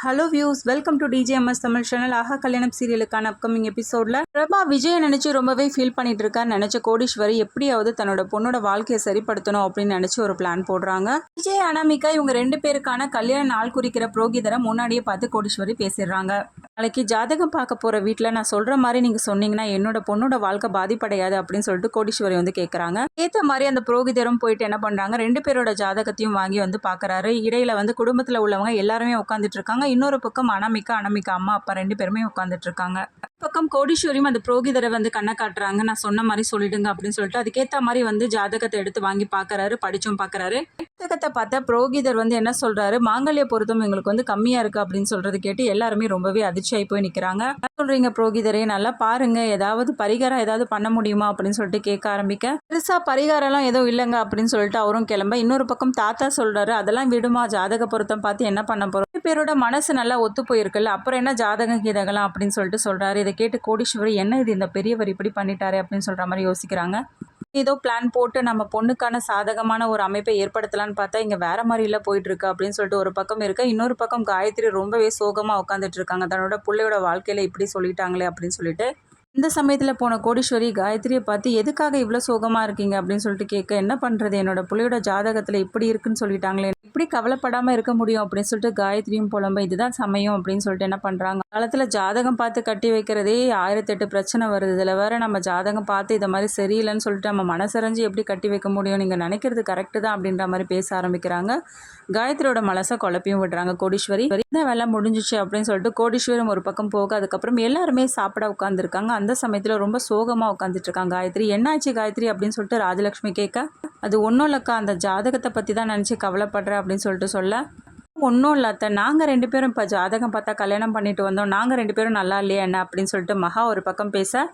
Hello views, welcome to DJMS Tamil channel. Aaha Kalyanam சீரியலுக்கான upcoming எபிசோடில் பிரபா விஜயை நினச்சி ரொம்பவே ஃபீல் பண்ணிட்டு இருக்கான்னு நினச்ச கோடீஸ்வரி எப்படியாவது தன்னோட பொண்ணோட வாழ்க்கையை சரிப்படுத்தணும் அப்படின்னு நினச்சி ஒரு பிளான் போடுறாங்க. விஜய் அனாமிகா இவங்க 2 பேருக்கான கல்யாண நாள் குறிக்கிற புரோகிதரை முன்னாடியே பார்த்து கோடீஸ்வரி பேசிடுறாங்க. நாளைக்கு ஜாதகம் பார்க்க போகிற வீட்டில் நான் சொல்கிற மாதிரி நீங்கள் சொன்னீங்கன்னா என்னோட பொண்ணோட வாழ்க்கை பாதிப்படையாது அப்படின்னு சொல்லிட்டு கோடீஸ்வரி வந்து கேட்குறாங்க. ஏற்ற மாதிரி அந்த புரோகிதரும் போயிட்டு என்ன பண்ணுறாங்க, 2 பேரோட ஜாதகத்தையும் வாங்கி வந்து பார்க்குறாரு. இடையில வந்து குடும்பத்தில் உள்ளவங்க எல்லாருமே உட்காந்துட்டு இருக்காங்க. இன்னொரு பக்கம் அனாமிகா அம்மா அப்பா 2 பேருமே உட்காந்துட்டு இருக்காங்க. பக்கம் கோடீஸ்வரியும் அந்த புரோகிதரை வந்து கண்ணை காட்டுறாங்க. நான் சொன்ன மாதிரி சொல்லிடுங்க அப்படின்னு சொல்லிட்டு அதுக்கேற்ற மாதிரி வந்து ஜாதகத்தை எடுத்து வாங்கி பார்க்குறாரு. படிச்சும் பார்க்குறாரு. ஜாதகத்தை பார்த்தா புரோகிதர் வந்து என்ன சொல்றாரு, மாங்கல்ய பொருத்தம் எங்களுக்கு வந்து கம்மியா இருக்கு அப்படின்னு சொல்றது கேட்டு எல்லாருமே ரொம்பவே அதிர்ச்சியாகி போய் நிற்கிறாங்க. சொல்றீங்க புரோகிதரே, நல்லா பாருங்க, ஏதாவது பரிகாரம் ஏதாவது பண்ண முடியுமா அப்படின்னு சொல்லிட்டு கேட்க ஆரம்பிக்க, பெருசா பரிகாரம்லாம் எதுவும் இல்லைங்க அப்படின்னு சொல்லிட்டு அவரும் கிளம்ப, இன்னொரு பக்கம் தாத்தா சொல்றாரு, அதெல்லாம் விடுமா, ஜாதக பொருத்தம் பார்த்து என்ன பண்ண போறோம், பேரோட மனசு நல்லா ஒத்து போயிருக்குல்ல, அப்புறம் என்ன ஜாதகம் கீதகலாம் அப்படின்னு சொல்லிட்டு சொல்றாரு. இதை கேட்டு கோடீஸ்வரி என்ன இது இந்த பெரியவர் இப்படி பண்ணிட்டாரு அப்படின்னு சொல்ற மாதிரி யோசிக்கிறாங்க. ஏதோ பிளான் போட்டு நம்ம பொண்ணுக்கான சாதகமான ஒரு அமைப்பை ஏற்படுத்தலான்னு பார்த்தா இங்கே வேற மாதிரில போயிட்டு இருக்கு அப்படின்னு சொல்லிட்டு ஒரு பக்கம் இருக்க, இன்னொரு பக்கம் காயத்ரி ரொம்பவே சோகமாக உட்காந்துட்டு இருக்காங்க. தன்னோட பிள்ளையோட வாழ்க்கையில இப்படி சொல்லிட்டாங்களே அப்படின்னு சொல்லிட்டு. இந்த சமயத்தில் போன கோடீஸ்வரி காயத்ரியை பார்த்து எதுக்காக இவ்வளோ சோகமாக இருக்கீங்க அப்படின்னு சொல்லிட்டு கேட்க, என்ன பண்ணுறது, என்னோட பிள்ளையோட ஜாதகத்தில் இப்படி இருக்குன்னு சொல்லிட்டாங்களே, இப்படி கவலைப்படாமல் இருக்க முடியும் அப்படின்னு சொல்லிட்டு காயத்ரியும் புலம்ப, இதுதான் சமயம் அப்படின்னு சொல்லிட்டு என்ன பண்ணுறாங்க, காலத்தில் ஜாதகம் பார்த்து கட்டி வைக்கிறதே 1008 பிரச்சனை வருது, இதில் வேற நம்ம ஜாதகம் பார்த்து இதை மாதிரி சரியில்லைன்னு சொல்லிட்டு நம்ம மனசறிஞ்சு எப்படி கட்டி வைக்க முடியும், நீங்கள் நினைக்கிறது கரெக்டு தான் அப்படின்ற மாதிரி பேச ஆரம்பிக்கிறாங்க. காயத்ரியோட மனசை குழப்பியும் விடுறாங்க கோடீஸ்வரி. இந்த வேலை முடிஞ்சிச்சு அப்படின்னு சொல்லிட்டு கோடீஸ்வரம் ஒரு பக்கம் போக, அதுக்கப்புறம் எல்லாருமே சாப்பிட உட்காந்துருக்காங்க. அந்த சமயத்தில் ரொம்ப சோகமாக உட்காந்துட்டு இருக்காங்க காயத்ரி. என்னாச்சு காயத்ரி அப்படின்னு சொல்லிட்டு ராஜலட்சுமி கேட்க, அது ஒன்றும் இல்லைக்கா, அந்த ஜாதகத்தை பற்றி தான் நினச்சி கவலைப்படுறேன் அப்படின்னு சொல்லிட்டு சொல்ல, ஒன்றும் இல்லாத, நாங்கள் 2 பேரும் இப்போ ஜாதகம் பார்த்தா கல்யாணம் பண்ணிட்டு வந்தோம், நாங்கள் 2 பேரும் நல்லா இல்லையா என்ன அப்படின்னு சொல்லிட்டு மகா ஒரு பக்கம் பேச,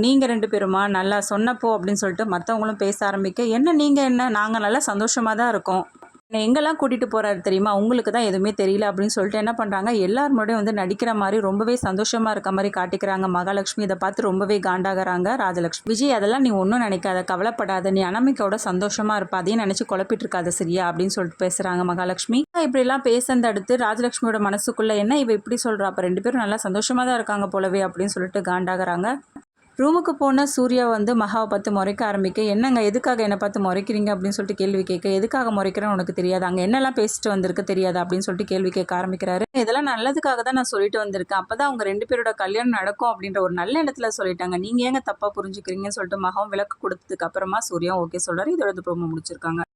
நீங்கள் 2 பேருமா நல்லா சொன்னப்போ அப்படின்னு சொல்லிட்டு மற்றவங்களும் பேச ஆரம்பிக்க, என்ன நீங்கள் என்ன, நாங்கள் நல்லா சந்தோஷமாக தான் இருக்கோம், என்னை எங்கெல்லாம் கூட்டிகிட்டு போகிறாரு தெரியுமா, உங்களுக்கு தான் எதுவுமே தெரியல அப்படின்னு சொல்லிட்டு என்ன பண்ணுறாங்க, எல்லார் முன்னாடியும் வந்து நடிக்கிற மாதிரி ரொம்பவே சந்தோஷமாக இருக்க மாதிரி காட்டிக்கிறாங்க மகாலட்சுமி. இதை பார்த்து ரொம்பவே காண்டாகிறாங்க ராஜலட்சுமி. விஜய், அதெல்லாம் நீ ஒன்றும் நினைக்காத, கவலைப்படாத, நீ அனாமிகாவோட சந்தோஷமாக இருப்பா, அதையும் நினச்சி குழப்பிட்டு இருக்காத சரியா அப்படின்னு சொல்லிட்டு பேசுகிறாங்க மகாலட்சுமி. இப்படிலாம் பேசுறத அடுத்து ராஜலட்சுமியோட மனசுக்குள்ளே என்ன இவ இப்படி சொல்கிறா, அப்போ 2 பேரும் நல்லா சந்தோஷமாக தான் இருக்காங்க போலவே அப்படின்னு சொல்லிட்டு காண்டாகிறாங்க. ரூமுக்கு போன சூர்யா வந்து மகாவை பார்த்து முறைக்க ஆரம்பிக்க, என்னங்க எதுக்காக என்னை பார்த்து முறைக்கிறீங்க அப்படின்னு சொல்லிட்டு கேள்வி கேட்க, எதுக்காக முறைக்கிறேன்னு உனக்கு தெரியாது, அங்கே என்னெல்லாம் பேசிட்டு வந்திருக்கு தெரியாது அப்படின்னு சொல்லிட்டு கேள்வி கேட்க ஆரம்பிக்கிறாரு. இதெல்லாம் நல்லதுக்காக தான் நான் சொல்லிட்டு வந்திருக்கேன், அப்போ தான் அவங்க 2 பேரோட கல்யாணம் நடக்கும் அப்படின்ற ஒரு நல்ல இடத்துல சொல்லிட்டாங்க, நீங்கள் ஏங்க தப்பாக புரிஞ்சுக்கிறீங்கன்னு சொல்லிட்டு மகாவும் விளக்கு கொடுத்ததுக்கு அப்புறமா சூர்யா ஓகே சொல்கிறாரு. இதோட ப்ரோமோ முடிச்சிருக்காங்க.